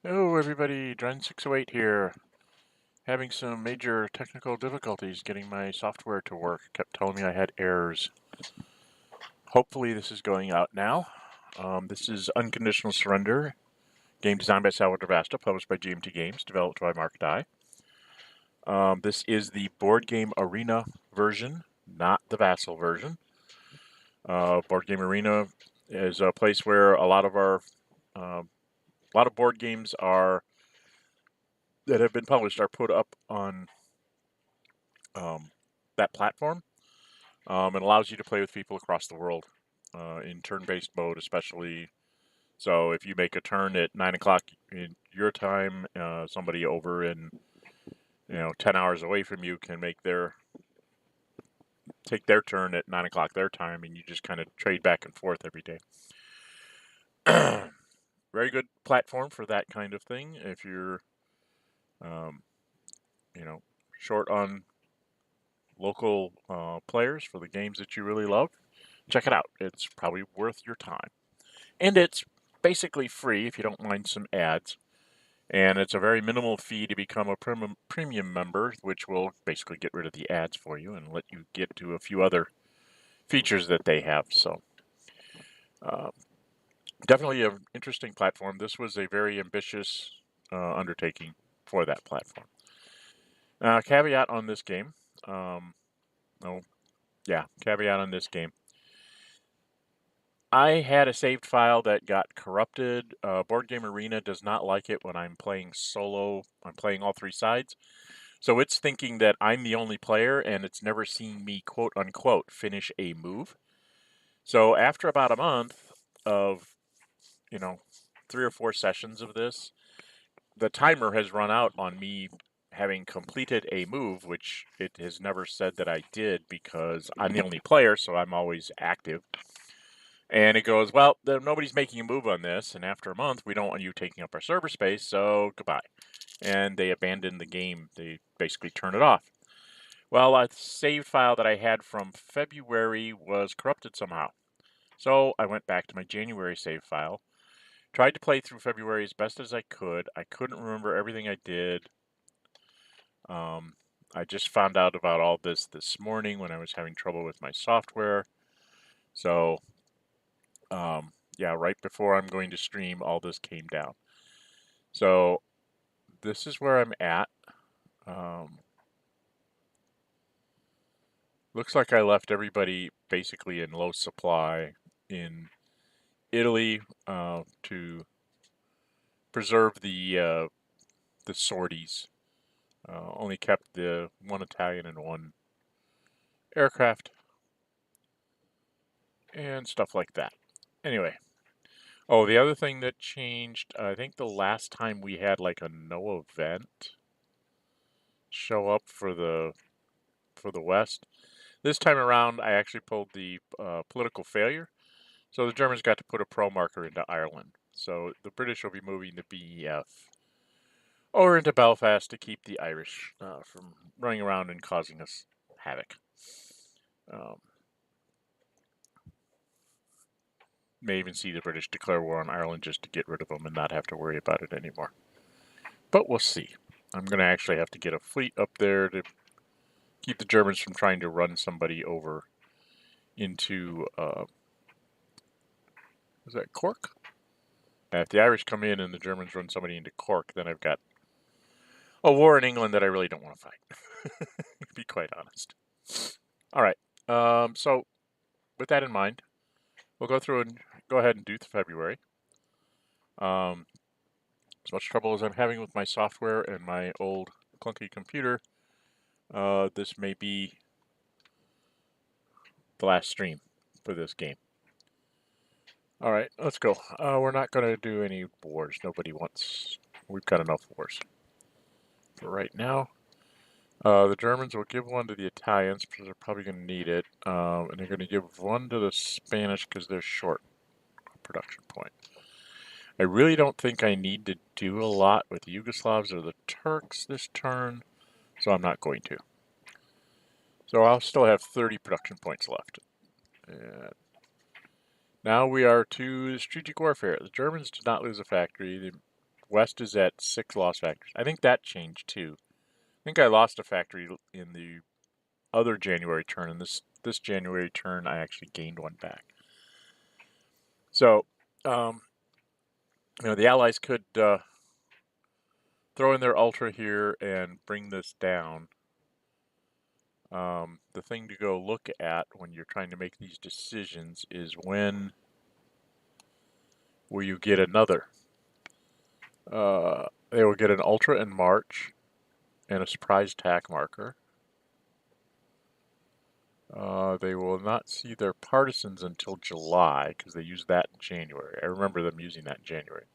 Hello everybody, Dren608 here. Having some major technical difficulties getting my software to work. It kept telling me I had errors. Hopefully this is going out now. This is Unconditional Surrender, game designed by Salvatore Vasta, published by GMT Games, developed by Mark Dye. This is the board game arena version, not the Vassal version. Board game arena is a place where a lot of board games that have been published are put up on that platform. It allows you to play with people across the world in turn-based mode, especially. So if you make a turn at 9 o'clock in your time, somebody over in 10 hours away from you can take their turn at 9 o'clock their time, and you just kind of trade back and forth every day. Very good platform for that kind of thing. If you're, short on local players for the games that you really love, check it out. It's probably worth your time. And it's basically free if you don't mind some ads. And it's a very minimal fee to become a premium member, which will basically get rid of the ads for you and let you get to a few other features that they have. So definitely an interesting platform. This was a very ambitious undertaking for that platform. Caveat on this game. Caveat on this game. I had a saved file that got corrupted. Board Game Arena does not like it when I'm playing solo. I'm playing all three sides. So it's thinking that I'm the only player, and it's never seen me, quote unquote, finish a move. So after about a month of, 3 or 4 sessions of this, the timer has run out on me having completed a move, which it has never said that I did because I'm the only player, so I'm always active. And it goes, well, nobody's making a move on this, and after a month, we don't want you taking up our server space, so goodbye. And they abandon the game. They basically turn it off. Well, a save file that I had from February was corrupted somehow. So I went back to my January save file, tried to play through February as best as I could. I couldn't remember everything I did. I just found out about all this morning when I was having trouble with my software. So right before I'm going to stream, all this came down. So this is where I'm at. Looks like I left everybody basically in low supply in Italy to preserve the sorties. Only kept the one Italian and one aircraft and stuff like that. Anyway. Oh, the other thing that changed, I think the last time we had like a no event show up for the West. This time around, I actually pulled the political failure. So the Germans got to put a pro marker into Ireland. So the British will be moving to BEF or into Belfast to keep the Irish from running around and causing us havoc. May even see the British declare war on Ireland just to get rid of them and not have to worry about it anymore. But we'll see. I'm going to actually have to get a fleet up there to keep the Germans from trying to run somebody over into, is that Cork? If the Irish come in and the Germans run somebody into Cork, then I've got a war in England that I really don't want to fight, to be quite honest. All right, so with that in mind, we'll go through and go ahead and do February. As much trouble as I'm having with my software and my old clunky computer, this may be the last stream for this game. All right, let's go. We're not going to do any wars. Nobody wants... We've got enough wars for right now. The Germans will give one to the Italians because they're probably going to need it. And they're going to give one to the Spanish because they're short a production point. I really don't think I need to do a lot with the Yugoslavs or the Turks this turn, so I'm not going to. So I'll still have 30 production points left. And now we are to strategic warfare. The Germans did not lose a factory. They West is at 6 lost factories. I think that changed too. I think I lost a factory in the other January turn, and this January turn I actually gained one back. So, the Allies could throw in their Ultra here and bring this down. The thing to go look at when you're trying to make these decisions is when will you get another. They will get an Ultra in March and a surprise tack marker. They will not see their partisans until July because they use that in January. I remember them using that in January.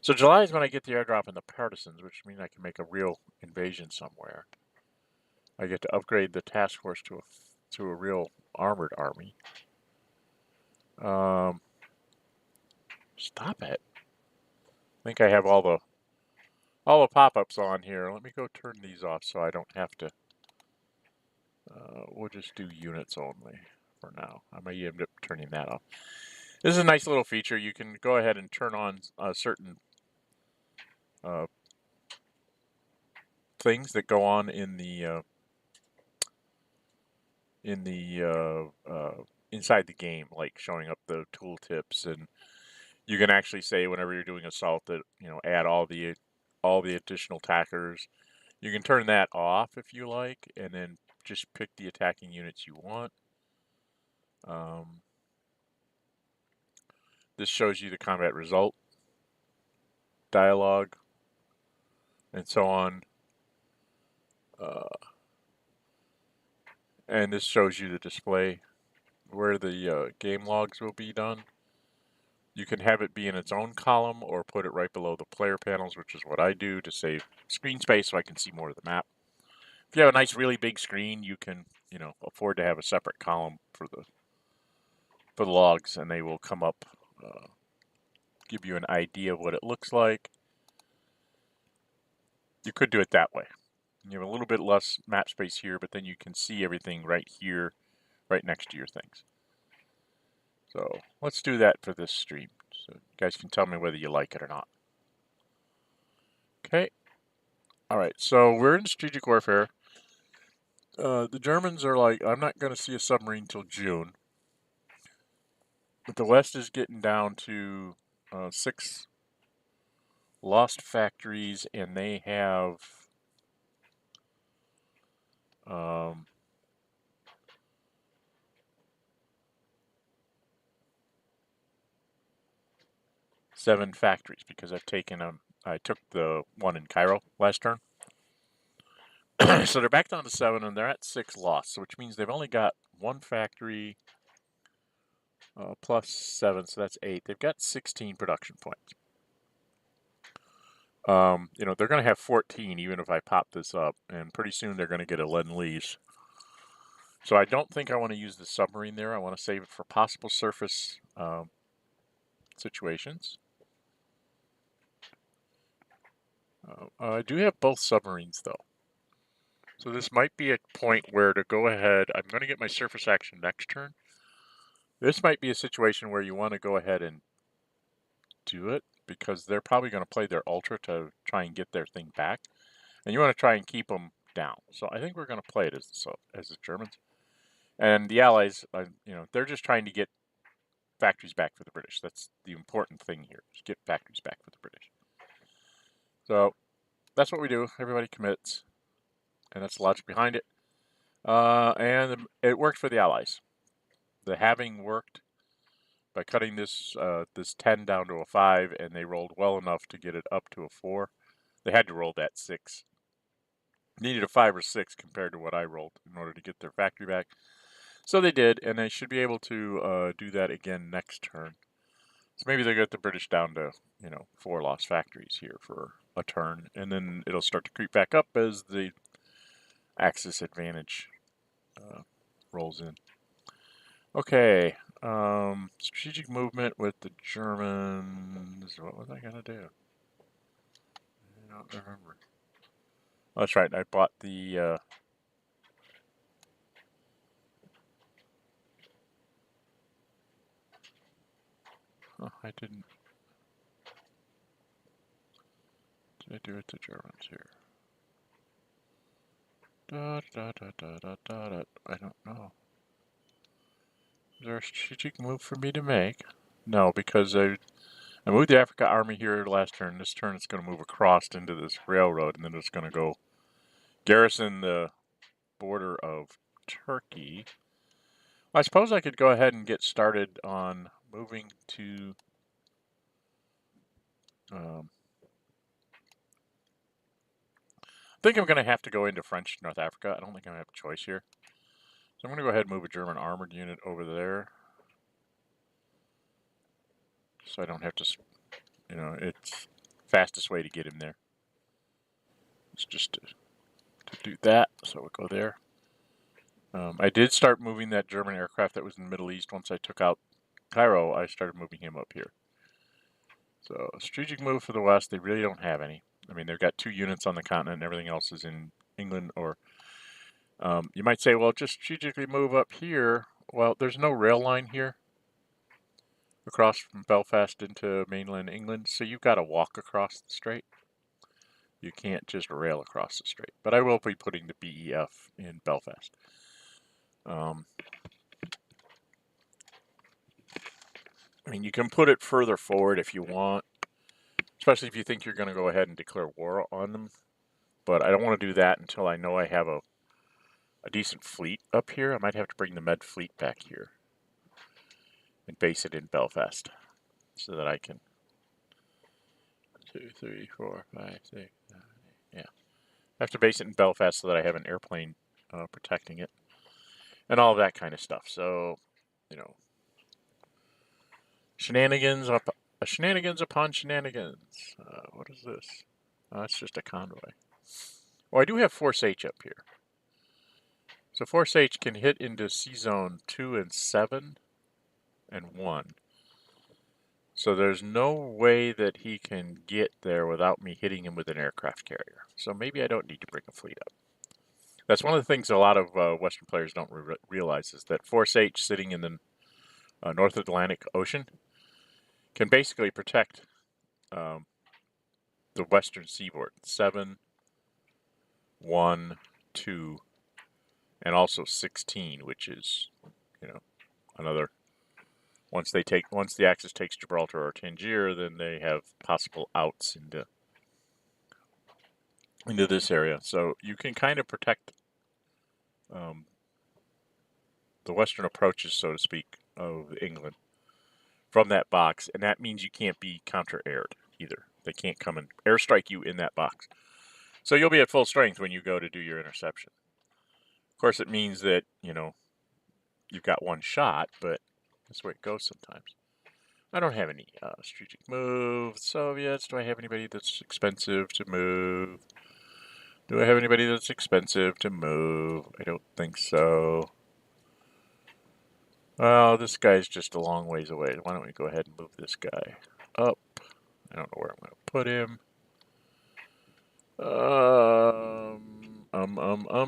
So July is when I get the airdrop in the partisans, which means I can make a real invasion somewhere. I get to upgrade the task force to a real armored army. Stop it! I think I have all the pop-ups on here. Let me go turn these off so I don't have to. We'll just do units only for now. I may end up turning that off. This is a nice little feature. You can go ahead and turn on certain things that go on in the inside the game, like showing up the tooltips, and you can actually say whenever you're doing assault that add all the additional attackers. You can turn that off if you like, and then just pick the attacking units you want. This shows you the combat result, dialogue, and so on. And this shows you the display where the game logs will be done. You can have it be in its own column or put it right below the player panels, which is what I do to save screen space so I can see more of the map. If you have a nice, really big screen, you can, afford to have a separate column for the logs, and they will come up, give you an idea of what it looks like. You could do it that way. You have a little bit less map space here, but then you can see everything right here, right next to your things. So let's do that for this stream, so you guys can tell me whether you like it or not. Okay. All right, so we're in strategic warfare. The Germans are like, I'm not going to see a submarine till June. But the West is getting down to 6 lost factories, and they have 7 factories because I've taken them. I took the one in Cairo last turn. So they're back down to 7, and they're at 6 lost, which means they've only got 1 factory plus 7, so that's 8. They've got 16 production points. They're going to have 14 even if I pop this up, and pretty soon they're going to get a Lend-Lease. So I don't think I want to use the submarine there. I want to save it for possible surface situations. I do have both submarines, though. So this might be a point where to go ahead, I'm going to get my surface action next turn. This might be a situation where you want to go ahead and do it, because they're probably going to play their Ultra to try and get their thing back. And you want to try and keep them down. So I think we're going to play it as the Germans. And the Allies, they're just trying to get factories back for the British. That's the important thing here, is get factories back for the British. So that's what we do. Everybody commits. And that's the logic behind it. And it worked for the Allies. The halving worked by cutting this 10 down to a 5, and they rolled well enough to get it up to a 4. They had to roll that 6. Needed a 5 or 6 compared to what I rolled in order to get their factory back. So they did, and they should be able to do that again next turn. So maybe they get the British down to, 4 lost factories here for a turn, and then it'll start to creep back up as the Axis advantage rolls in. Okay, strategic movement with the Germans. What was I gonna do? I don't remember. Oh, that's right. I bought the. Oh, I didn't. did I do with the Germans here? Da, da, da, da, da, da, da. I don't know. Is there a strategic move for me to make? No, because I moved the Africa Army here last turn. This turn it's going to move across into this railroad, and then it's going to go garrison the border of Turkey. I suppose I could go ahead and get started on moving to I think I'm going to have to go into French North Africa. I don't think I'm going to have a choice here. So I'm going to go ahead and move a German armored unit over there. So I don't have to, you know, it's fastest way to get him there. It's just to do that. So we'll go there. I did start moving that German aircraft that was in the Middle East. Once I took out Cairo, I started moving him up here. So a strategic move for the West, they really don't have any. I mean, they've got 2 units on the continent and everything else is in England. Or you might say, well, just strategically move up here. Well, there's no rail line here across from Belfast into mainland England, so you've got to walk across the strait. You can't just rail across the strait. But I will be putting the BEF in Belfast. I mean, you can put it further forward if you want, especially if you think you're going to go ahead and declare war on them. But I don't want to do that until I know I have a decent fleet up here. I might have to bring the Med fleet back here and base it in Belfast so that I can 2, 3, 4, 5, 6, 7, 8. Yeah. I have to base it in Belfast so that I have an airplane protecting it and all of that kind of stuff. So, you know, shenanigans upon shenanigans. What is this? Oh, it's just a convoy. Oh, I do have Force H up here. So Force H can hit into C Zone 2 and 7 and 1. So there's no way that he can get there without me hitting him with an aircraft carrier. So maybe I don't need to bring a fleet up. That's one of the things a lot of Western players don't realize is that Force H sitting in the North Atlantic Ocean can basically protect the western seaboard. 7, 1, 2, and also 16, which is, you know, another. Once the Axis takes Gibraltar or Tangier, then they have possible outs into this area. So you can kind of protect the western approaches, so to speak, of England from that box, and that means you can't be counter-aired either. They can't come and airstrike you in that box. So you'll be at full strength when you go to do your interception. Of course, it means that, you know, you've got one shot, but that's the way it goes sometimes. I don't have any strategic moves. Soviets, do I have anybody that's expensive to move? Do I have anybody that's expensive to move? I don't think so. Well, this guy's just a long ways away. Why don't we go ahead and move this guy up? I don't know where I'm going to put him.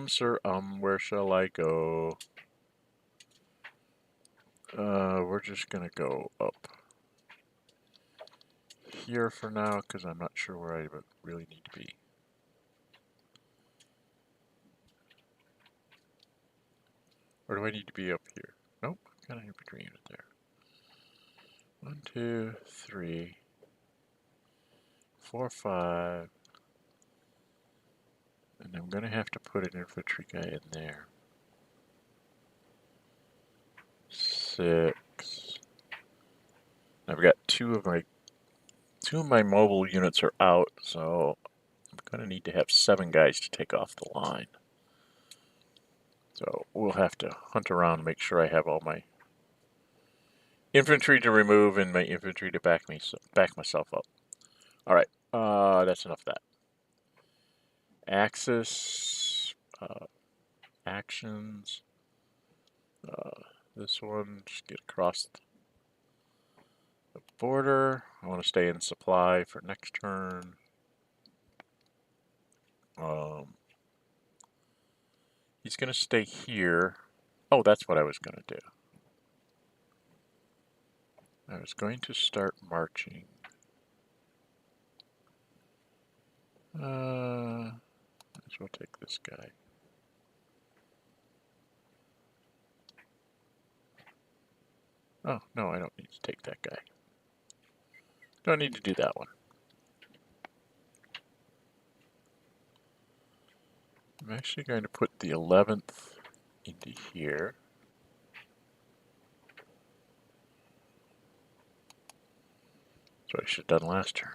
Sir, where shall I go? We're just going to go up here for now, because I'm not sure where I really need to be. Or do I need to be up here? Nope, kind of in between it there. 1, 2, 3, 4, 5. And I'm going to have to put an infantry guy in there. 6. I've got two of my mobile units are out, so I'm going to need to have 7 guys to take off the line. So we'll have to hunt around and make sure I have all my infantry to remove and my infantry to back myself up. All right, that's enough of that. Axis, actions. This one, just get across the border. I want to stay in supply for next turn. He's going to stay here. Oh, that's what I was going to do. I was going to start marching Might as well take this guy. Oh, no, I don't need to take that guy. Don't need to do that one. I'm actually going to put the 11th into here. That's what I should have done last turn.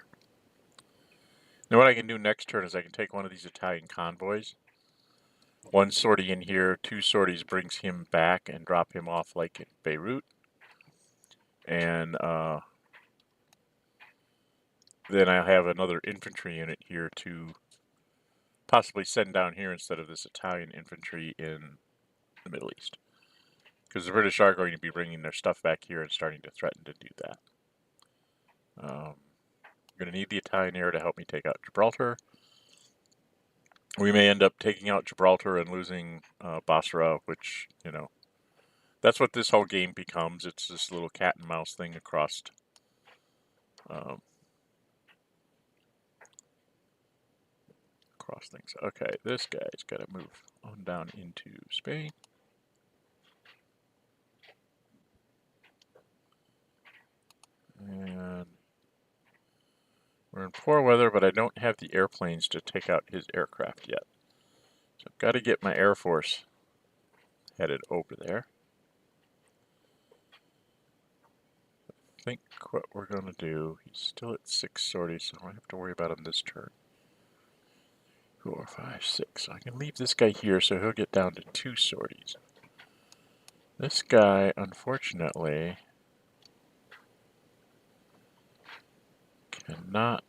Now what I can do next turn is I can take one of these Italian convoys. One sortie in here, 2 sorties brings him back and drop him off like in Beirut. And then I have another infantry unit here to possibly send down here instead of this Italian infantry in the Middle East. Because the British are going to be bringing their stuff back here and starting to threaten to do that. I'm going to need the Italian air to help me take out Gibraltar. We may end up taking out Gibraltar and losing Basra, which, you know, that's what this whole game becomes. It's this little cat and mouse thing across things. Okay, this guy's got to move on down into Spain. And we're in poor weather, but I don't have the airplanes to take out his aircraft yet. So I've got to get my Air Force headed over there. I think what we're going to do, he's still at 6 sorties, so I don't have to worry about him this turn. 4, 5, 6. So I can leave this guy here so he'll get down to 2 sorties. This guy, unfortunately, cannot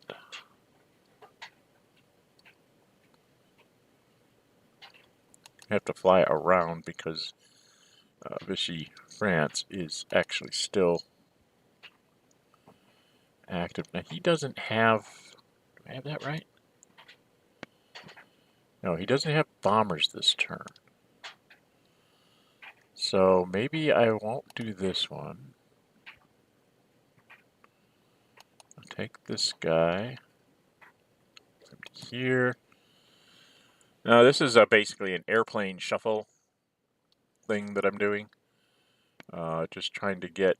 have to fly around because Vichy France is actually still active. Now he doesn't have, do I have that right? No, he doesn't have bombers this turn. So maybe I won't do this one. I'll take this guy from here. Now this is basically an airplane shuffle thing that I'm doing. Just trying to get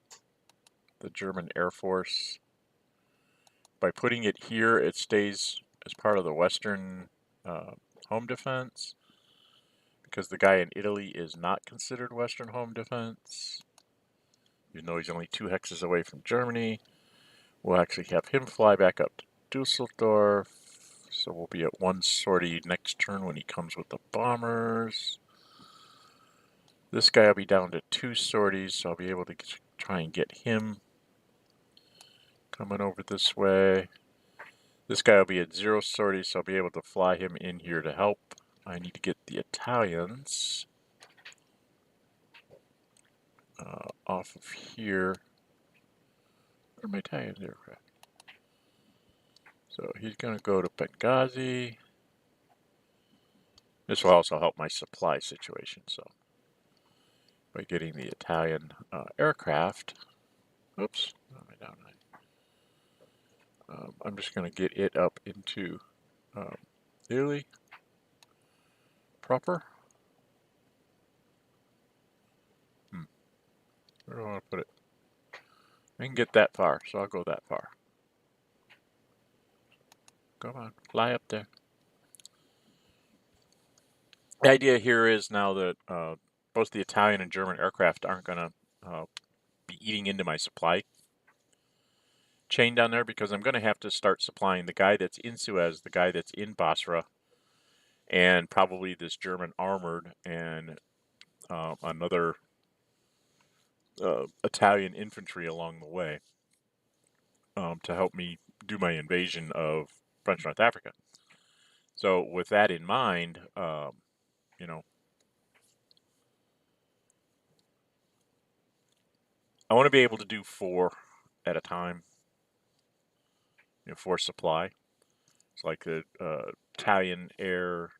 the German Air Force. By putting it here, it stays as part of the Western home defense, because the guy in Italy is not considered Western home defense. Even though he's only 2 hexes away from Germany, we'll actually have him fly back up to Dusseldorf. So we'll be at 1 sortie next turn when he comes with the bombers. This guy will be down to 2 sorties, so I'll be able to try and get him coming over this way. This guy will be at 0 sorties, so I'll be able to fly him in here to help. I need to get the Italians off of here. Where are my Italian aircraft? So he's going to go to Benghazi. This will also help my supply situation. So by getting the Italian aircraft, oops, down. I'm just going to get it up into Italy proper. Where do I want to put it? I can get that far, so I'll go that far. Come on, fly up there. The idea here is now that both the Italian and German aircraft aren't going to be eating into my supply chain down there, because I'm going to have to start supplying the guy that's in Suez, the guy that's in Basra, and probably this German armored and another Italian infantry along the way to help me do my invasion of French North Africa. So with that in mind, you know, I want to be able to do 4 at a time, you know, 4 supply. It's like the Italian air,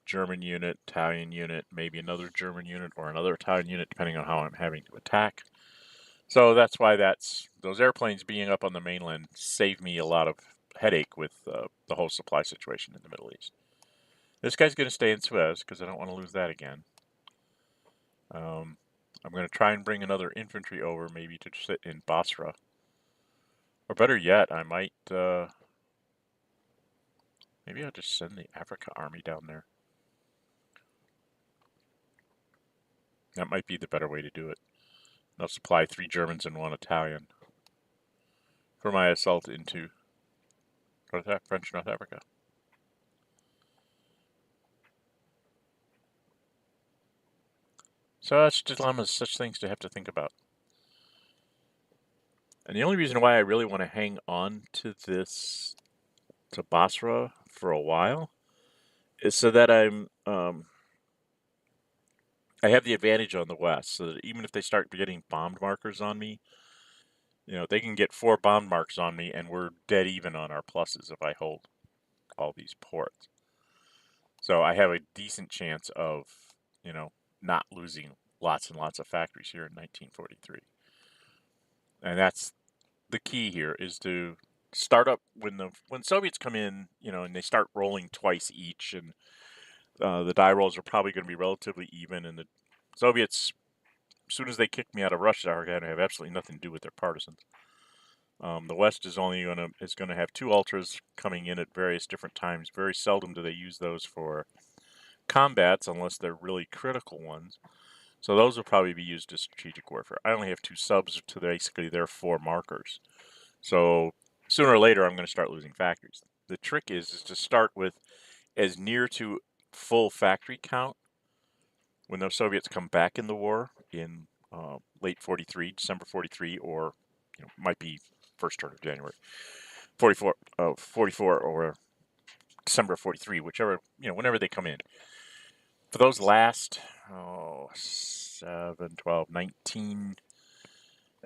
German unit, Italian unit, maybe another German unit or another Italian unit, depending on how I'm having to attack. So that's why those airplanes being up on the mainland save me a lot of headache with the whole supply situation in the Middle East. This guy's going to stay in Suez because I don't want to lose that again. I'm going to try and bring another infantry over, maybe to sit in Basra. Or better yet, I might... maybe I'll just send the Africa army down there. That might be the better way to do it. I'll supply 3 Germans and 1 Italian for my assault into French North Africa. Such dilemmas, such things to have to think about. And the only reason why I really want to hang on to this, to Basra for a while, is so that I have the advantage on the west, so that even if they start getting bombed markers on me, you know, they can get 4 bomb marks on me, and we're dead even on our pluses if I hold all these ports. So I have a decent chance of, you know, not losing lots and lots of factories here in 1943. And that's the key here, is to start up when Soviets come in, you know, and they start rolling twice each, and the die rolls are probably going to be relatively even, and the Soviets, as soon as they kick me out of Russia, are going to have absolutely nothing to do with their partisans. The West is only going to have 2 ultras coming in at various different times. Very seldom do they use those for combats unless they're really critical ones. So those will probably be used as strategic warfare. I only have 2 subs to basically their 4 markers. So sooner or later, I'm going to start losing factories. The trick is to start with as near to full factory count when those Soviets come back in the war in late 43, December 43, or might be first turn of January 44, 44 or December 43, whichever, whenever they come in. For those last 7, 12, 19,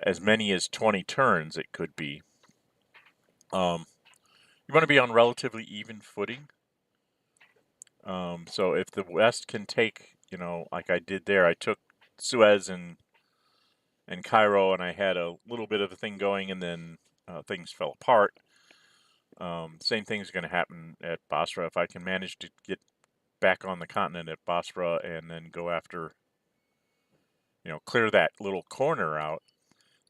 as many as 20 turns it could be, you want to be on relatively even footing. So if the West can take, like I did there, I took Suez and Cairo, and I had a little bit of a thing going, and then things fell apart. Same thing's going to happen at Basra. If I can manage to get back on the continent at Basra and then go after, clear that little corner out,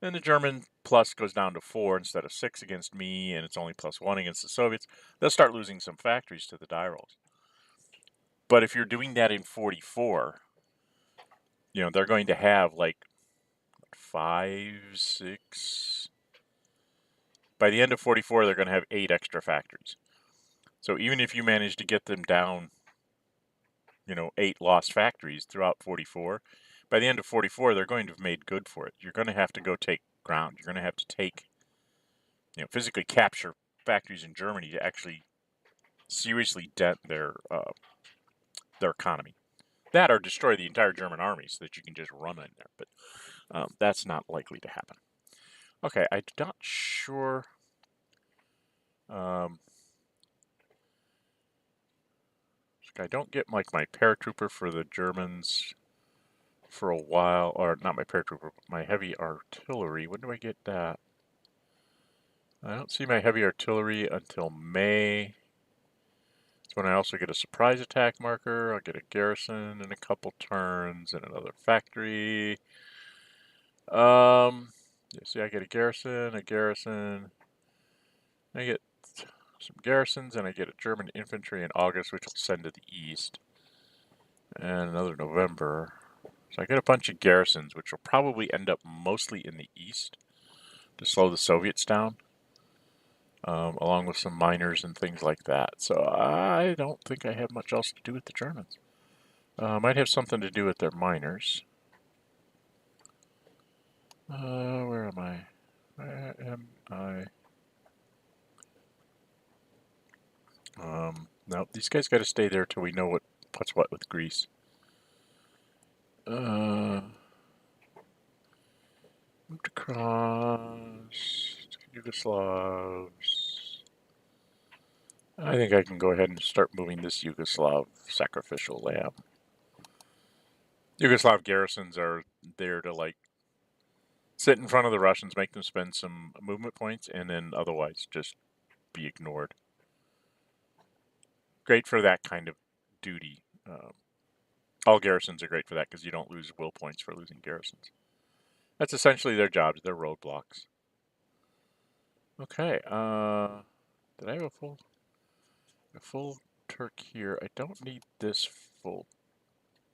then the German plus goes down to 4 instead of 6 against me, and it's only +1 against the Soviets. They'll start losing some factories to the die rolls. But if you're doing that in 44, they're going to have like 5, 6. By the end of 44, they're going to have 8 extra factories. So even if you manage to get them down, 8 lost factories throughout 44, by the end of 44, they're going to have made good for it. You're going to have to go take ground. You're going to have to take, physically capture factories in Germany to actually seriously dent their economy. That, or destroy the entire German army so that you can just run in there. But that's not likely to happen. Okay, I'm not sure. I don't get like my paratrooper for the Germans for a while, or not my paratrooper, my heavy artillery. When do I get that? I don't see my heavy artillery until May. That's when I also get a surprise attack marker. I'll get a garrison in a couple turns and another factory. See, I get a garrison. I get some garrisons, and I get a German infantry in August, which I'll send to the east. And another November. So I get a bunch of garrisons, which will probably end up mostly in the east to slow the Soviets down, along with some miners and things like that. So I don't think I have much else to do with the Germans. Might have something to do with their miners. Where am I? Where am I? No, these guys got to stay there till we know what's what with Greece. Moved across Yugoslavs. I think I can go ahead and start moving this Yugoslav sacrificial lamb. Yugoslav garrisons are there to like sit in front of the Russians, make them spend some movement points, and then otherwise just be ignored. Great for that kind of duty. All garrisons are great for that because you don't lose will points for losing garrisons. That's essentially their jobs, their roadblocks. Okay, did I have a full Turk here? I don't need this full.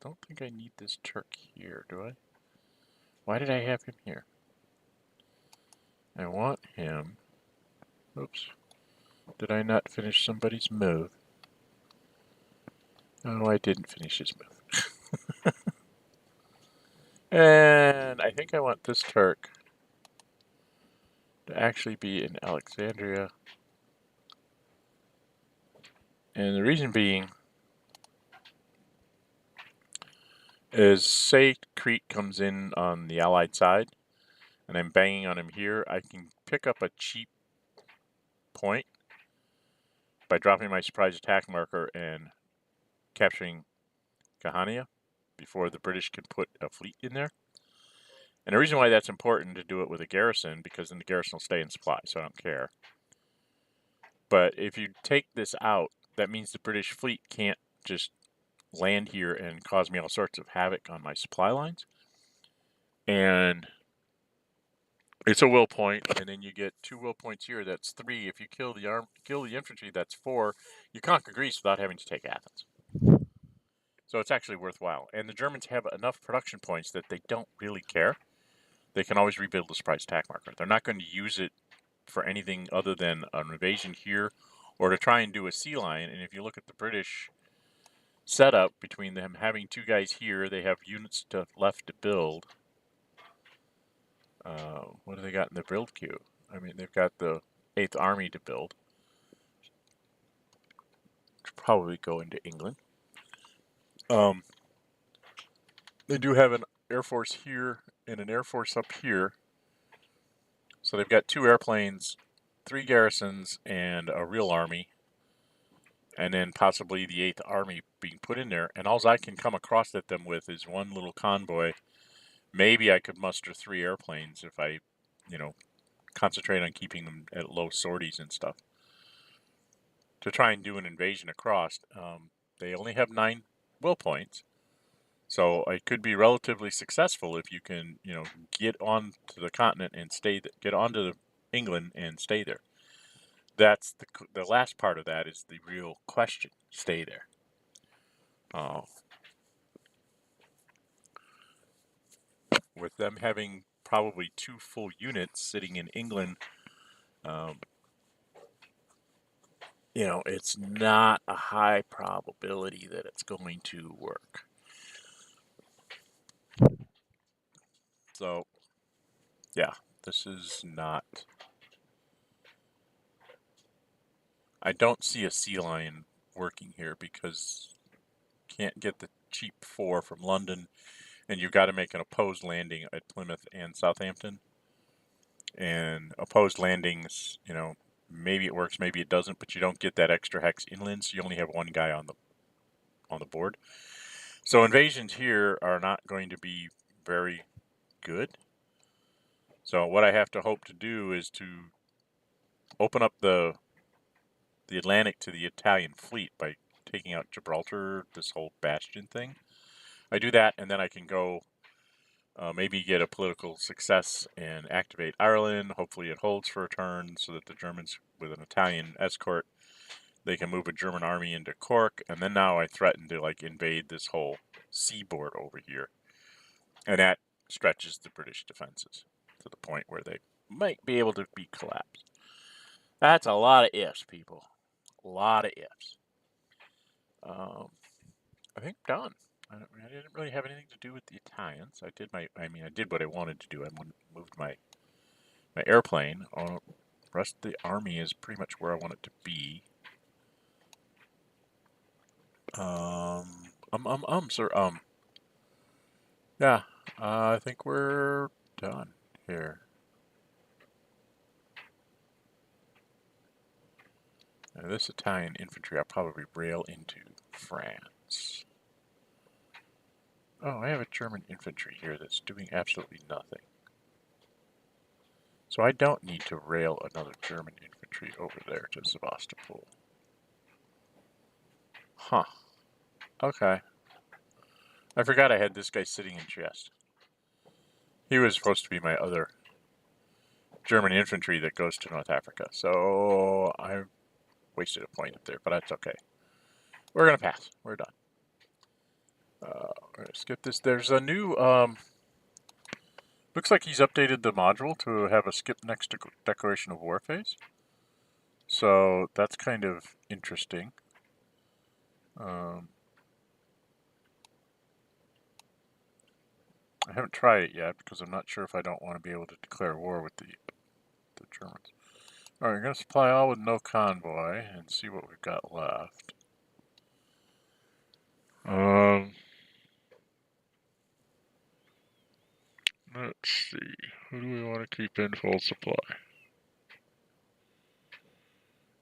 Don't think I need this Turk here, do I? Why did I have him here? I want him. Oops. Did I not finish somebody's move? Oh, I didn't finish his move. And I think I want this Turk to actually be in Alexandria. And the reason being is, say Crete comes in on the Allied side, and I'm banging on him here, I can pick up a cheap point by dropping my surprise attack marker and capturing Kahania before the British can put a fleet in there. And the reason why that's important to do it with a garrison, because then the garrison will stay in supply, so I don't care. But if you take this out, that means the British fleet can't just land here and cause me all sorts of havoc on my supply lines. And it's a will point, and then you get 2 will points here. That's 3. If you kill the infantry, that's 4. You conquer Greece without having to take Athens. So it's actually worthwhile. And the Germans have enough production points that they don't really care. They can always rebuild the surprise attack marker. They're not going to use it for anything other than an invasion here or to try and do a sea line. And if you look at the British setup, between them having 2 guys here, they have units left to build. What do they got in the build queue? I mean, they've got the 8th Army to build. Should probably go into England. They do have an Air Force here and an Air Force up here. So they've got 2 airplanes, 3 garrisons, and a real army. And then possibly the 8th Army being put in there. And all I can come across at them with is one little convoy. Maybe I could muster 3 airplanes if I, concentrate on keeping them at low sorties and stuff, to try and do an invasion across. They only have 9 will points, so it could be relatively successful if you can, get on to the continent and get onto England and stay there. That's the last part of that is the real question. Stay there. With them having probably 2 full units sitting in England, it's not a high probability that it's going to work. So, yeah, this is not... I don't see a sea line working here because you can't get the cheap 4 from London, and you've got to make an opposed landing at Plymouth and Southampton. And opposed landings, maybe it works, maybe it doesn't, but you don't get that extra hex inland, so you only have 1 guy on the board. So invasions here are not going to be very good. So what I have to hope to do is to open up the Atlantic to the Italian fleet by taking out Gibraltar, this whole bastion thing. I do that, and then I can go maybe get a political success and activate Ireland. Hopefully it holds for a turn so that the Germans, with an Italian escort, they can move a German army into Cork, and then now I threaten to invade this whole seaboard over here. And that stretches the British defenses to the point where they might be able to be collapsed. That's a lot of ifs, people. A lot of ifs. I think done. I didn't really have anything to do with the Italians. I did what I wanted to do. I moved my airplane. The rest of the army is pretty much where I want it to be. Sir. Yeah, I think we're done here. Now, this Italian infantry I'll probably rail into France. Oh, I have a German infantry here that's doing absolutely nothing. So I don't need to rail another German infantry. infantry over there to Sevastopol. Huh. Okay. I forgot I had this guy sitting in Trieste. He was supposed to be my other German infantry that goes to North Africa. So I wasted a point up there, but that's okay. We're going to pass. We're done. We're going to skip this. There's a new... looks like he's updated the module to have a skip next to declaration of war phase. So that's kind of interesting. I haven't tried it yet because I'm not sure if I don't want to be able to declare war with the Germans. Alright, we're going to supply all with no convoy and see what we've got left. Let's see. Who do we want to keep in full supply?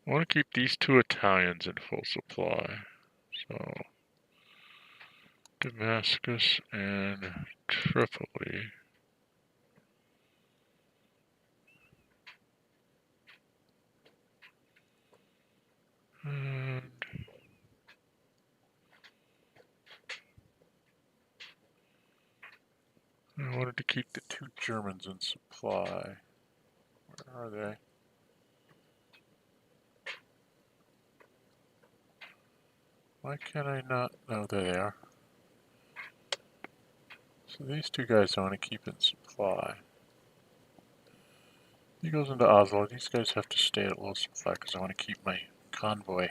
I want to keep these two Italians in full supply. So, Damascus and Tripoli. And I wanted to keep the two Germans in supply. Where are they? Why can I not? Oh, there they are. So these two guys I want to keep in supply. He goes into Oslo. These guys have to stay at low supply because I want to keep my convoy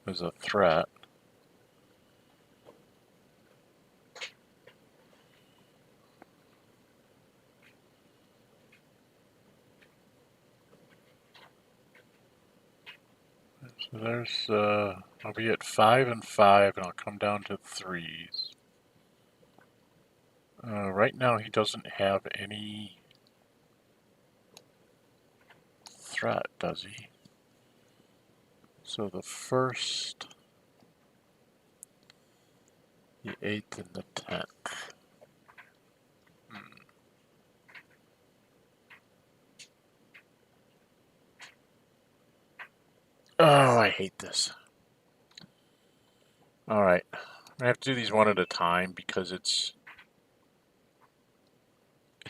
as a threat. So there's, I'll be at 5 and 5 and I'll come down to 3s. Right now he doesn't have any threat, does he? So the 1st, the 8th, and the 10th. Oh, I hate this. Alright, I'm gonna have to do these one at a time because it's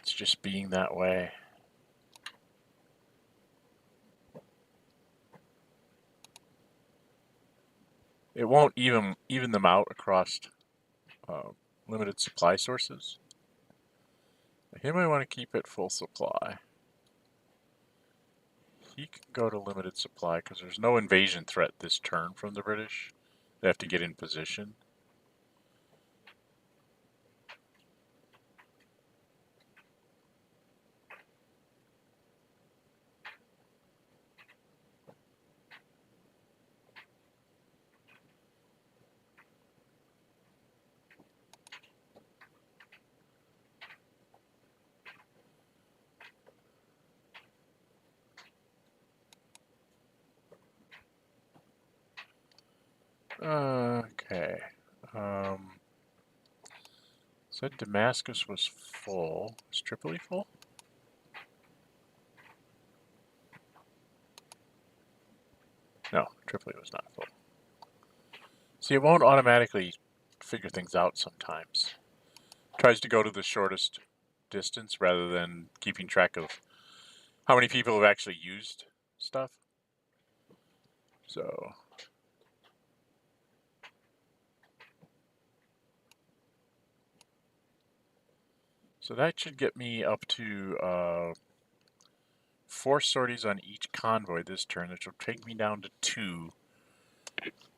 just being that way. It won't even them out across limited supply sources. Him I want to keep at full supply. He can go to limited supply because there's no invasion threat this turn from the British. They have to get in position. Okay. Said Damascus was full. Is Tripoli full? No, Tripoli was not full. See, it won't automatically figure things out sometimes. It tries to go to the shortest distance rather than keeping track of how many people have actually used stuff. So that should get me up to 4 sorties on each convoy this turn, which will take me down to 2.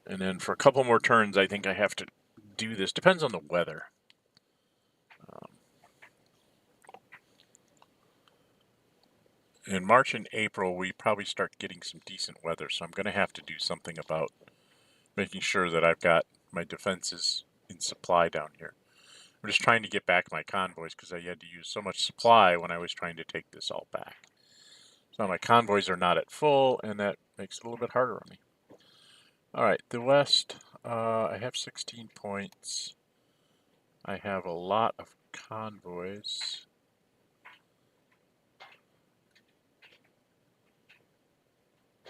And then for a couple more turns, I think I have to do this. Depends on the weather. In March and April, we probably start getting some decent weather, so I'm going to have to do something about making sure that I've got my defenses in supply down here. I'm just trying to get back my convoys because I had to use so much supply when I was trying to take this all back. So my convoys are not at full, and that makes it a little bit harder on me. Alright, the West, I have 16 points. I have a lot of convoys.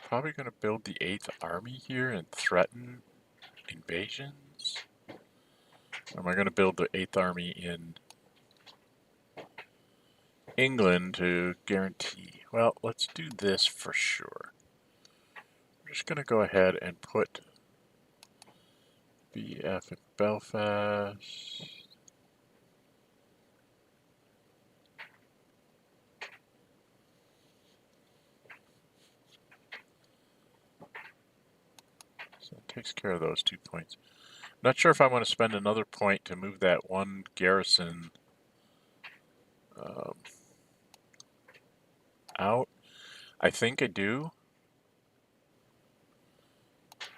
probably going to build the 8th Army here and threaten invasions. Or am I going to build the 8th Army in England to guarantee? Well, let's do this for sure. We're just going to go ahead and put BF in Belfast. So it takes care of those 2 points. Not sure if I want to spend another point to move that one garrison out. I think I do.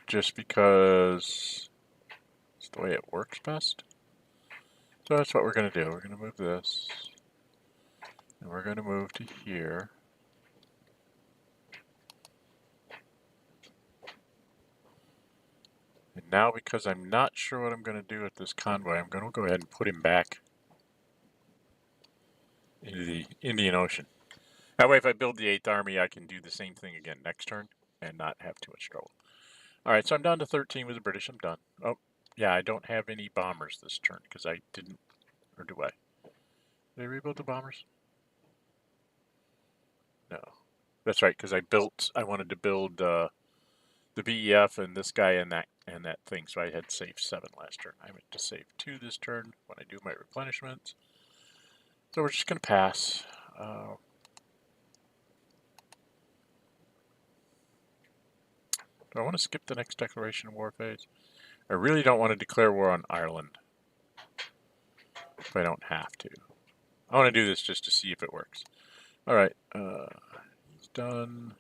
Just because it's the way it works best. So that's what we're going to do. We're going to move this. And we're going to move to here. And now, because I'm not sure what I'm going to do with this convoy, I'm going to go ahead and put him back into the Indian Ocean. That way, if I build the 8th Army, I can do the same thing again next turn and not have too much trouble. All right, so I'm down to 13 with the British. I'm done. Oh, yeah, I don't have any bombers this turn because I didn't, or do I? Did I rebuild the bombers? No. That's right, because I wanted to build the BEF and this guy and that thing, so I had saved 7 last turn. I meant to save 2 this turn when I do my replenishments. So we're just going to pass. Do I want to skip the next declaration of war phase? I really don't want to declare war on Ireland if I don't have to. I want to do this just to see if it works. All right, he's done.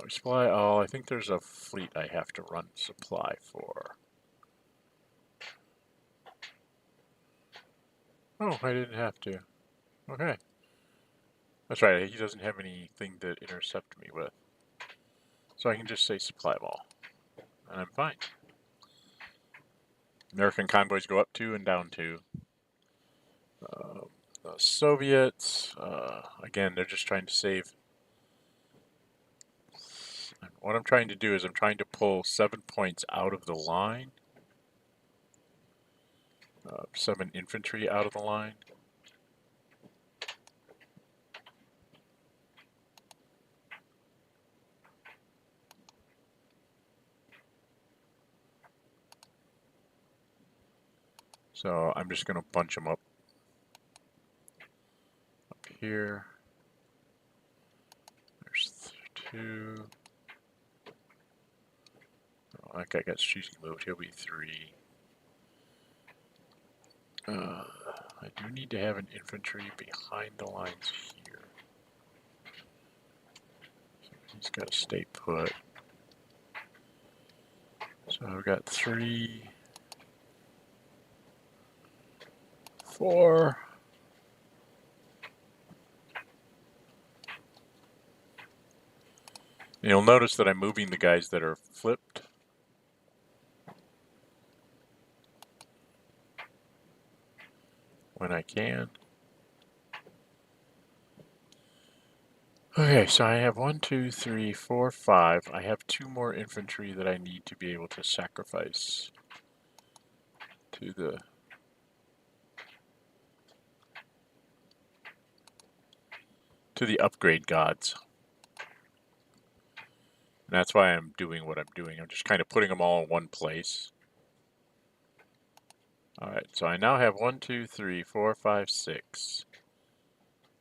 Supply all. I think there's a fleet I have to run supply for. Oh, I didn't have to. Okay. That's right, he doesn't have anything to intercept me with. So I can just say supply all. And I'm fine. American convoys go up 2 and down 2. The Soviets, again, they're just trying to save. What I'm trying to do is I'm trying to pull 7 points out of the line. 7 infantry out of the line. So I'm just going to bunch them up here. There's 2. Oh, that guy got strategically moved. He'll be 3. I do need to have an infantry behind the lines here. So he's got to stay put. So I've got 3, 4. And you'll notice that I'm moving the guys that are flipped. When I can. Okay, so I have 1, 2, 3, 4, 5. I have 2 more infantry that I need to be able to sacrifice to the upgrade gods. And that's why I'm doing what I'm doing. I'm just kind of putting them all in one place. Alright, so I now have 1, 2, 3, 4, 5, 6.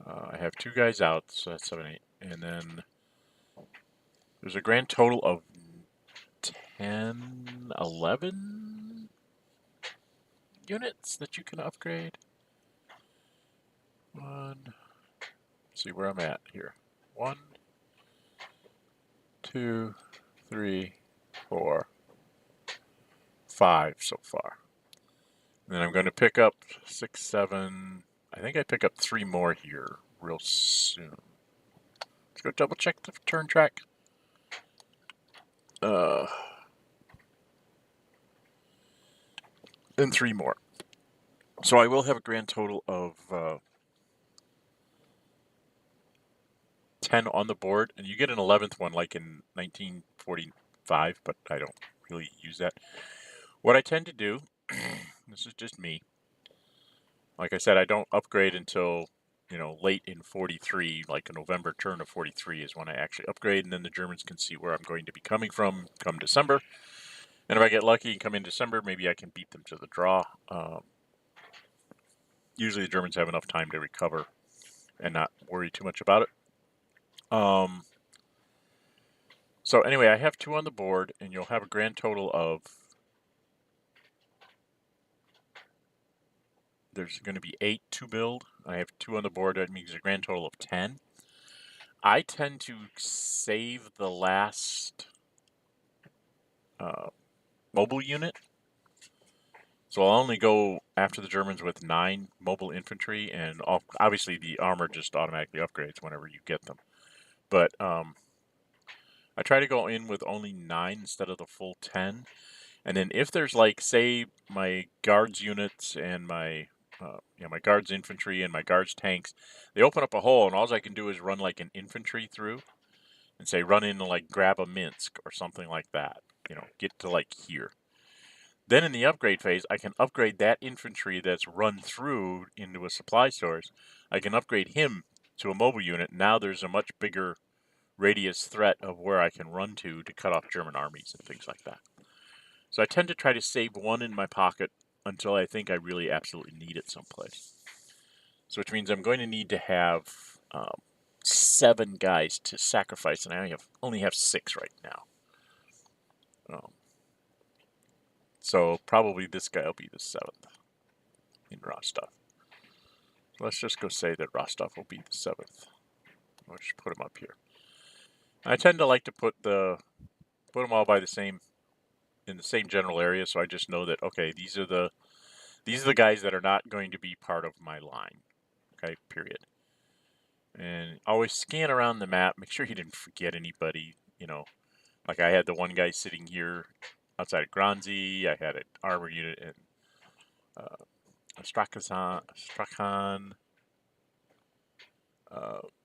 I have 2 guys out, so that's 7, 8. And then there's a grand total of 10, 11 units that you can upgrade. Let's see where I'm at here. 1, 2, 3, 4, 5 so far. And then I'm going to pick up 6, 7. I think I pick up 3 more here real soon. Let's go double check the turn track. Then 3 more. So I will have a grand total of 10 on the board, and you get an 11th one like in 1945, but I don't really use that. What I tend to do, this is just me, like I said, I don't upgrade until, you know, late in 43, like a November turn of 43 is when I actually upgrade, and then the Germans can see where I'm going to be coming from come December. And if I get lucky and come in December, maybe I can beat them to the draw. Usually the Germans have enough time to recover and not worry too much about it. So anyway, I have 2 on the board, and you'll have a grand total of, there's going to be 8 to build. I have 2 on the board. That means a grand total of 10. I tend to save the last mobile unit. So I'll only go after the Germans with 9 mobile infantry, and obviously the armor just automatically upgrades whenever you get them. But I try to go in with only 9 instead of the full 10. And then if there's, like, say, my guards units and my my guards infantry and my guards tanks, they open up a hole, and all I can do is run like an infantry through and say run in and like grab a Minsk or something like that. You know, get to like here. Then in the upgrade phase, I can upgrade that infantry that's run through into a supply source. I can upgrade him to a mobile unit. Now there's a much bigger radius threat of where I can run to cut off German armies and things like that. So I tend to try to save 1 in my pocket until I think I really absolutely need it someplace. So which means I'm going to need to have 7 guys to sacrifice, and I only have 6 right now. So probably this guy will be the 7th in Rostov. So let's just go say that Rostov will be the 7th. I'll just put him up here. I tend to like to put them all by in the same general area, so I just know that, okay, these are the guys that are not going to be part of my line. Okay, period. And always scan around the map, make sure you didn't forget anybody, you know. Like I had the one guy sitting here outside of Granzi, I had an armor unit in Strakhan.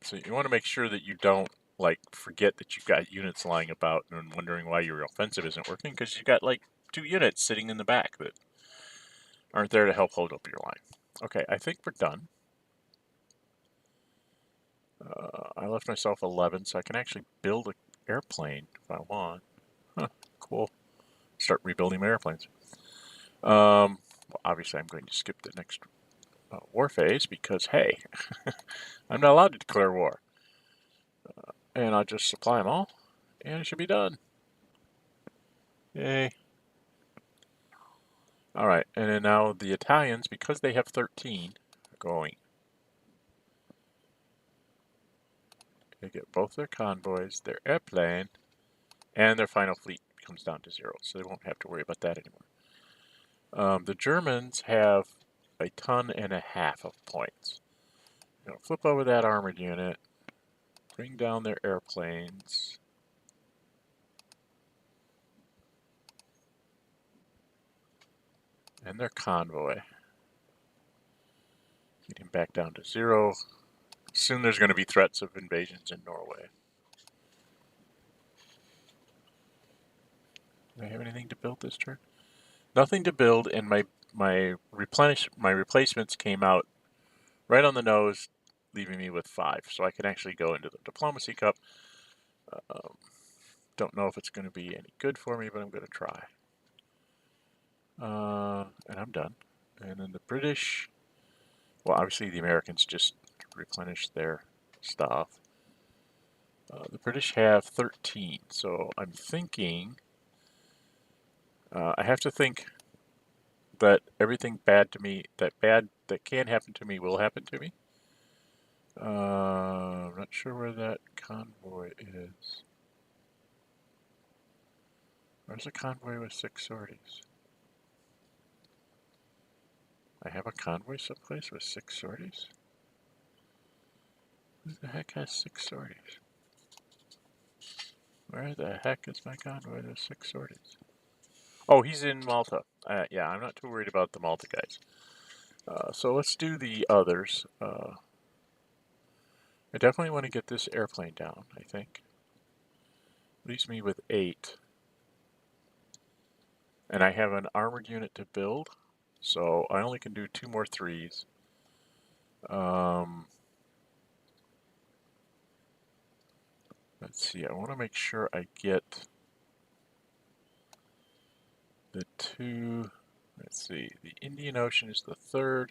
So you want to make sure that you don't like forget that you've got units lying about and wondering why your offensive isn't working, because you've got like 2 units sitting in the back that aren't there to help hold up your line. Okay, I think we're done. I left myself 11, so I can actually build an airplane if I want. Huh, cool. Start rebuilding my airplanes. Well, obviously I'm going to skip the next war phase because, hey, I'm not allowed to declare war. And I'll just supply them all, and it should be done. Yay. Alright, and then now the Italians, because they have 13, are going. They get both their convoys, their airplane, and their final fleet comes down to 0, so they won't have to worry about that anymore. The Germans have 1.5 tons of points. Flip over that armored unit, bring down their airplanes. And their convoy. Get him back down to 0. Soon there's going to be threats of invasions in Norway. Do I have anything to build this turn? Nothing to build, and my replacements came out right on the nose, leaving me with 5. So I can actually go into the Diplomacy Cup. Don't know if it's going to be any good for me, but I'm going to try. And I'm done. And then the British, well, obviously the Americans just replenished their stuff. The British have 13, so I'm thinking, I have to think that everything bad to me, that can happen to me will happen to me. I'm not sure where that convoy is. Where's a convoy with 6 sorties? I have a convoy someplace with 6 sorties? Who the heck has 6 sorties? Where the heck is my convoy with 6 sorties? Oh, he's in Malta. Yeah, I'm not too worried about the Malta guys. So let's do the others. I definitely want to get this airplane down, I think. Leaves me with 8. And I have an armored unit to build, so I only can do 2 more 3s. Let's see, I want to make sure I get the 2. Let's see, the Indian Ocean is the 3rd.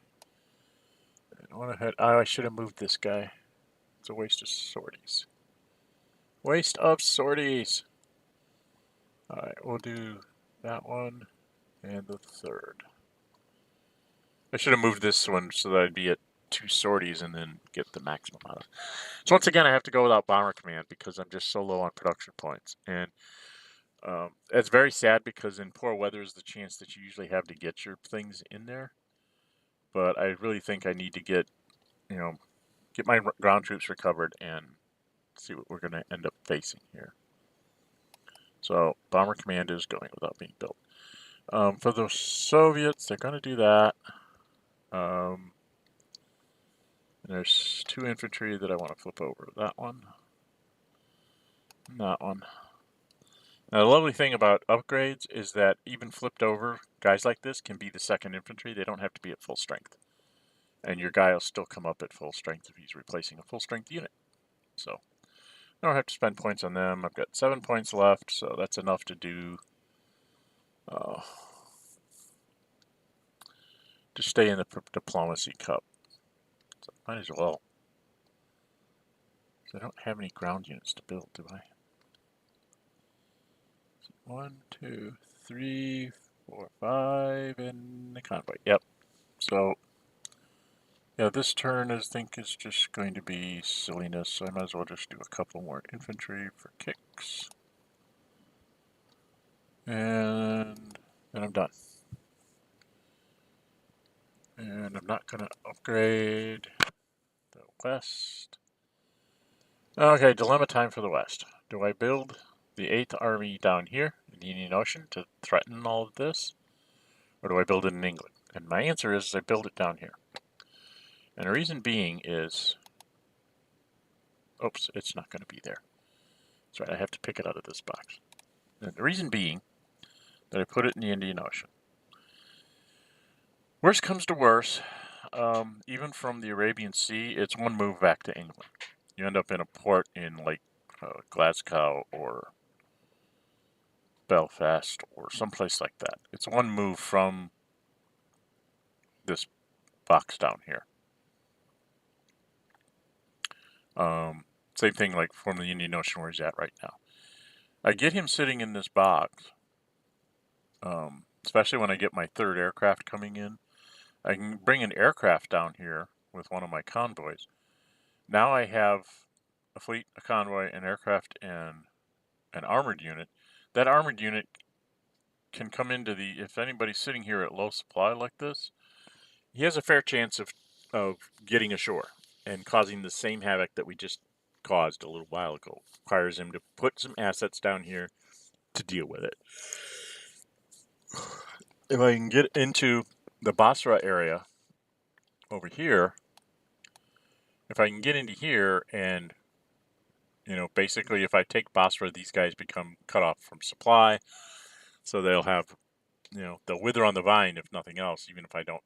I want to head. Oh, I should have moved this guy. It's a waste of sorties. Waste of sorties. Alright, we'll do that one and the 3rd. I should have moved this one so that I'd be at 2 sorties and then get the maximum out of it. So once again, I have to go without Bomber Command because I'm just so low on production points. And it's very sad because in poor weather is the chance that you usually have to get your things in there. But I really think I need to get my ground troops recovered and see what we're going to end up facing here. So Bomber Command is going without being built. For the Soviets, they're going to do that. And there's 2 infantry that I want to flip over. That one. And that one. Now, the lovely thing about upgrades is that even flipped over, guys like this can be the 2nd infantry. They don't have to be at full strength. And your guy will still come up at full strength if he's replacing a full strength unit. So, I don't have to spend points on them. I've got 7 points left, so that's enough to do. To stay in the Diplomacy Cup. So might as well. So I don't have any ground units to build, do I? 1, 2, 3, 4, 5, and the convoy. Yep. So, yeah, this turn I think is just going to be silliness, so I might as well just do a couple more infantry for kicks. And then I'm done. And I'm not going to upgrade the West. Okay, dilemma time for the West. Do I build the 8th Army down here in the Indian Ocean to threaten all of this? Or do I build it in England? And my answer is I build it down here. And the reason being is... Oops, it's not going to be there. That's right, I have to pick it out of this box. And the reason being that I put it in the Indian Ocean. Worst comes to worst, even from the Arabian Sea, it's one move back to England. You end up in a port in like Glasgow or Belfast or someplace like that. It's one move from this box down here. Same thing like from the Indian Ocean where he's at right now. I get him sitting in this box, especially when I get my 3rd aircraft coming in. I can bring an aircraft down here with one of my convoys. Now I have a fleet, a convoy, an aircraft, and an armored unit. That armored unit can come into the, if anybody's sitting here at low supply like this, he has a fair chance of getting ashore and causing the same havoc that we just caused a little while ago. Requires him to put some assets down here to deal with it. If I can get into the Basra area over here, if I can get into here and, basically if I take Basra, these guys become cut off from supply. So they'll have, they'll wither on the vine if nothing else, even if I don't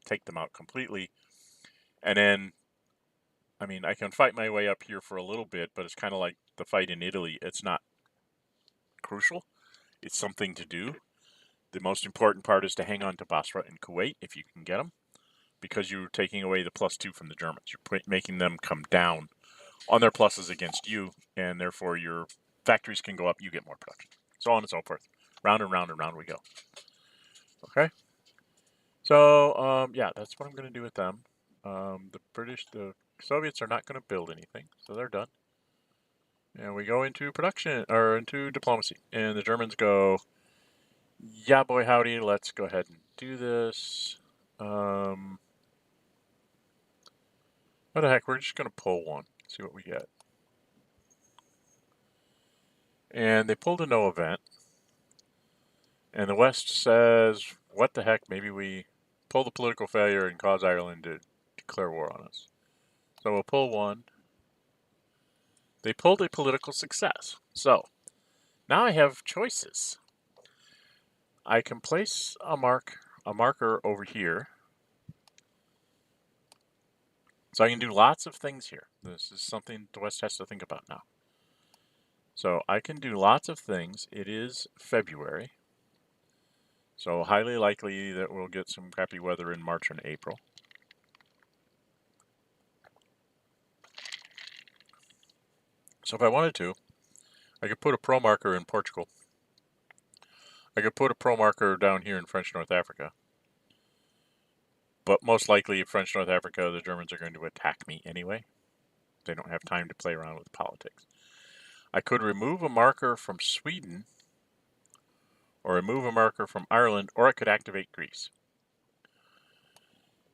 take them out completely. And then, I can fight my way up here for a little bit, but it's kind of like the fight in Italy. It's not crucial. It's something to do. The most important part is to hang on to Basra and Kuwait if you can get them, because you're taking away the +2 from the Germans. You're making them come down on their pluses against you, and therefore your factories can go up, you get more production. So on and so forth. Round and round and round we go. Okay? So, yeah, that's what I'm going to do with them. The Soviets are not going to build anything, so they're done. And we go into production, or into diplomacy. And the Germans go, yeah, boy, howdy, let's go ahead and do this. What the heck, we're just going to pull one, see what we get. And they pulled a no event. And the West says, what the heck, maybe we pull the political failure and cause Ireland to declare war on us. So we'll pull one, They pulled a political success. So now I have choices. I can place a marker over here. So I can do lots of things here. This is something the West has to think about now. So I can do lots of things. It is February. So highly likely that we'll get some crappy weather in March and April. So if I wanted to, I could put a pro marker in Portugal. I could put a pro marker down here in French North Africa. But most likely in French North Africa, the Germans are going to attack me anyway. They don't have time to play around with politics. I could remove a marker from Sweden, or remove a marker from Ireland, or I could activate Greece.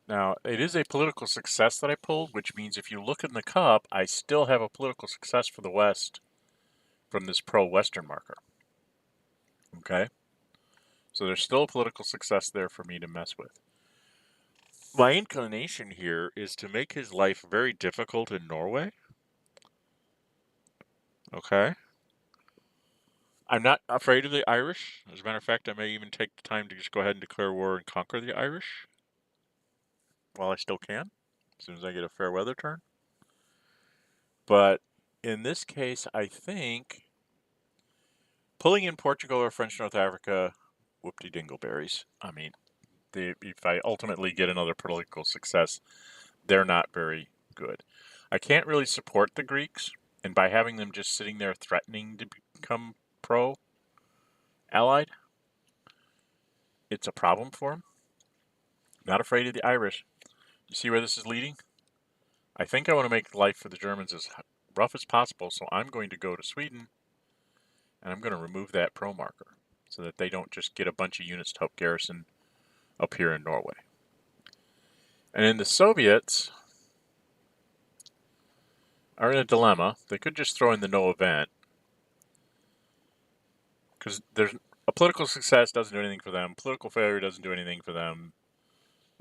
Now, it is a political success that I pulled, which means if you look in the cup, I still have a political success for the West from this pro-Western marker. Okay? So there's still a political success there for me to mess with. My inclination here is to make his life very difficult in Norway. Okay? I'm not afraid of the Irish. As a matter of fact, I may even take the time to just go ahead and declare war and conquer the Irish while I still can, as soon as I get a fair weather turn. But in this case, I think pulling in Portugal or French North Africa, whoop-de-dingleberries. I mean, if I ultimately get another political success, they're not very good. I can't really support the Greeks, and by having them just sitting there threatening to become pro-allied, it's a problem for them. Not afraid of the Irish. You see where this is leading? I think I want to make life for the Germans as rough as possible, so I'm going to go to Sweden, and I'm going to remove that pro marker so that they don't just get a bunch of units to help garrison up here in Norway. And then the Soviets are in a dilemma. They could just throw in the no event, because there's a political success doesn't do anything for them. Political failure doesn't do anything for them.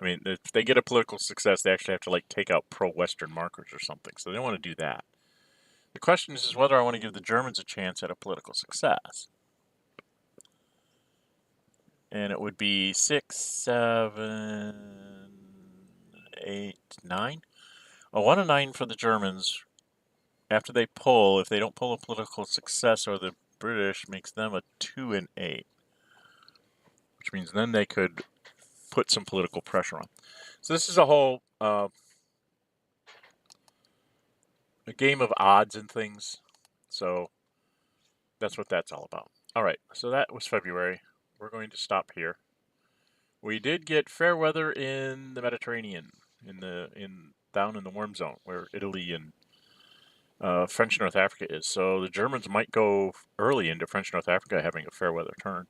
I mean, if they get a political success, they actually have to like take out pro-Western markers or something. So they don't want to do that. The question is whether I want to give the Germans a chance at a political success. And it would be 6, 7, 8, 9. A 1 and 9 for the Germans. After they pull, if they don't pull a political success, or the British makes them a 2 and 8. Which means then they could put some political pressure on. So this is a whole a game of odds and things. So that's what that's all about. All right, so that was February. We're going to stop here. We did get fair weather in the Mediterranean, down in the warm zone where Italy and French North Africa is. So the Germans might go early into French North Africa having a fair weather turn.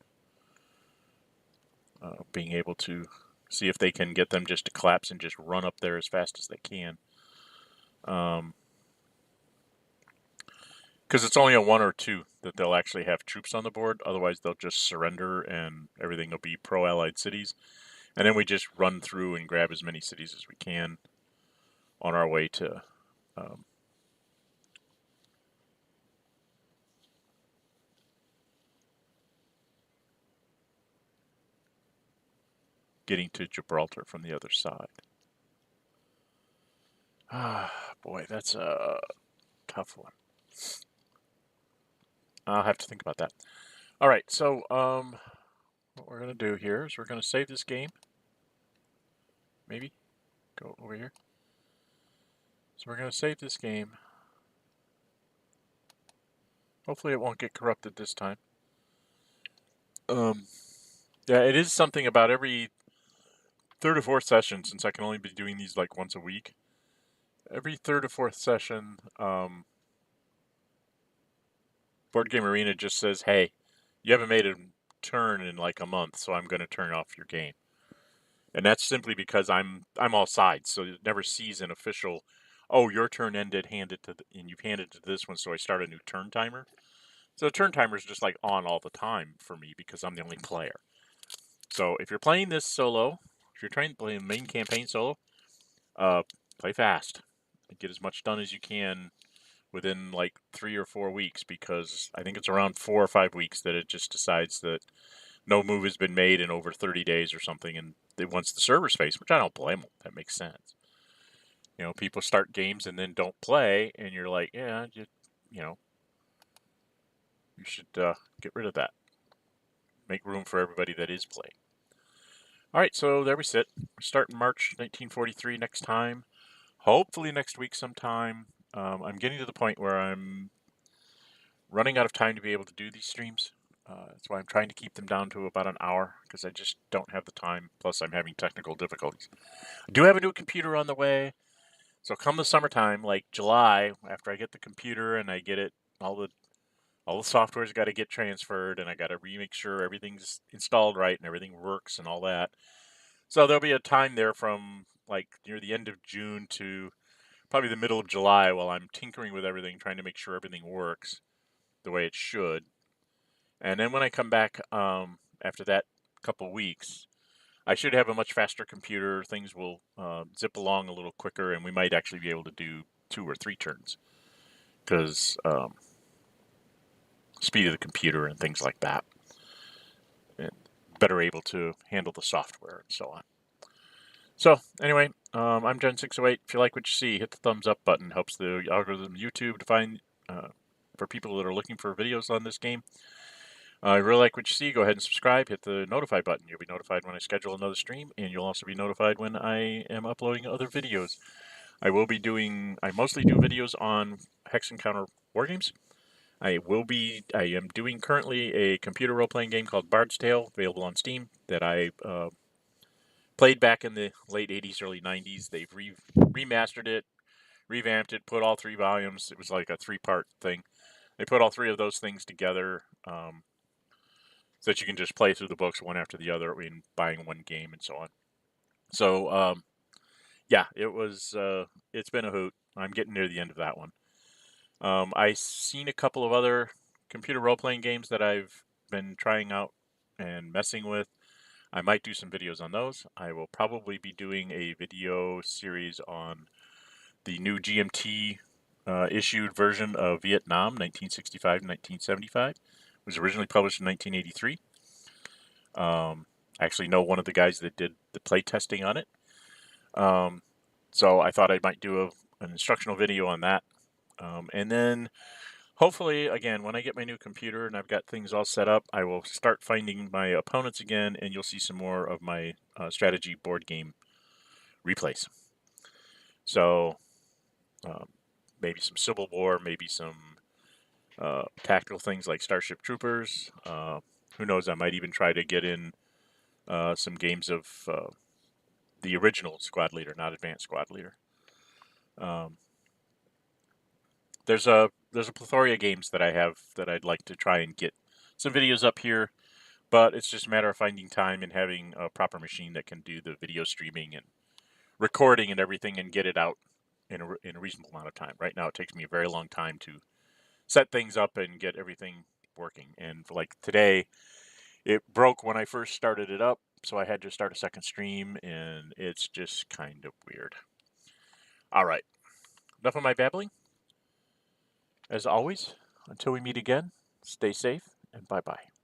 Being able to see if they can get them just to collapse and just run up there as fast as they can. Because it's only a 1 or 2 that they'll actually have troops on the board. Otherwise, they'll just surrender and everything will be pro-allied cities. And then we just run through and grab as many cities as we can on our way to getting to Gibraltar from the other side. Ah, boy, that's a tough one. I'll have to think about that. All right, so what we're going to do here is we're going to save this game. Maybe go over here. So we're going to save this game. Hopefully it won't get corrupted this time. Yeah, it is something about every third or fourth session, since I can only be doing these like once a week. Every third or fourth session, Board Game Arena just says, hey, you haven't made a turn in like a month, so I'm going to turn off your game. And that's simply because I'm all sides, so it never sees an official, oh, your turn ended, and you've handed to this one, so I start a new turn timer. So the turn timer is just like on all the time for me because I'm the only player. So if you're playing this solo, if you're trying to play the main campaign solo, play fast. Get as much done as you can within like 3 or 4 weeks, because I think it's around 4 or 5 weeks that it just decides that no move has been made in over 30 days or something, and it wants the server space, which I don't blame them. That makes sense. You know, people start games and then don't play, and you're like, yeah, you know, you should get rid of that. Make room for everybody that is playing. All right, so there we sit. We're starting March 1943 next time. Hopefully next week sometime. I'm getting to the point where I'm running out of time to be able to do these streams. That's why I'm trying to keep them down to about an hour, because I just don't have the time. Plus, I'm having technical difficulties. I do have a new computer on the way. So come the summertime, like July, after I get the computer and I get it, all the software's got to get transferred, and I got to remake sure everything's installed right and everything works and all that. So there'll be a time there from like near the end of June to probably the middle of July while I'm tinkering with everything, trying to make sure everything works the way it should. And then when I come back after that couple weeks, I should have a much faster computer. Things will zip along a little quicker, and we might actually be able to do 2 or 3 turns, because speed of the computer and things like that, and better able to handle the software and so on. So anyway, I'm Gen608. If you like what you see, hit the thumbs up button. Helps the algorithm YouTube to find for people that are looking for videos on this game. If you really like what you see, go ahead and subscribe. Hit the notify button. You'll be notified when I schedule another stream, and you'll also be notified when I am uploading other videos. I mostly do videos on Hex Encounter Wargames. I am doing currently a computer role-playing game called Bard's Tale, available on Steam, that I played back in the late 80s, early 90s. They've remastered it, revamped it, put all 3 volumes. It was like a 3-part thing. They put all 3 of those things together so that you can just play through the books one after the other in buying one game and so on. So, yeah, it's been a hoot. I'm getting near the end of that one. I've seen a couple of other computer role-playing games that I've been trying out and messing with. I might do some videos on those. I will probably be doing a video series on the new GMT issued version of Vietnam, 1965 and 1975. It was originally published in 1983. I actually know one of the guys that did the play testing on it. So I thought I might do an instructional video on that. And then hopefully, again, when I get my new computer and I've got things all set up, I will start finding my opponents again, and you'll see some more of my strategy board game replays. So maybe some Civil War, maybe some tactical things like Starship Troopers. Who knows, I might even try to get in some games of the original Squad Leader, not Advanced Squad Leader. There's a plethora of games that I have that I'd like to try and get some videos up here, but it's just a matter of finding time and having a proper machine that can do the video streaming and recording and everything and get it out in a reasonable amount of time. Right now, it takes me a very long time to set things up and get everything working. And like today, it broke when I first started it up, so I had to start a second stream, and it's just kind of weird. All right, enough of my babbling. As always, until we meet again, stay safe and bye-bye.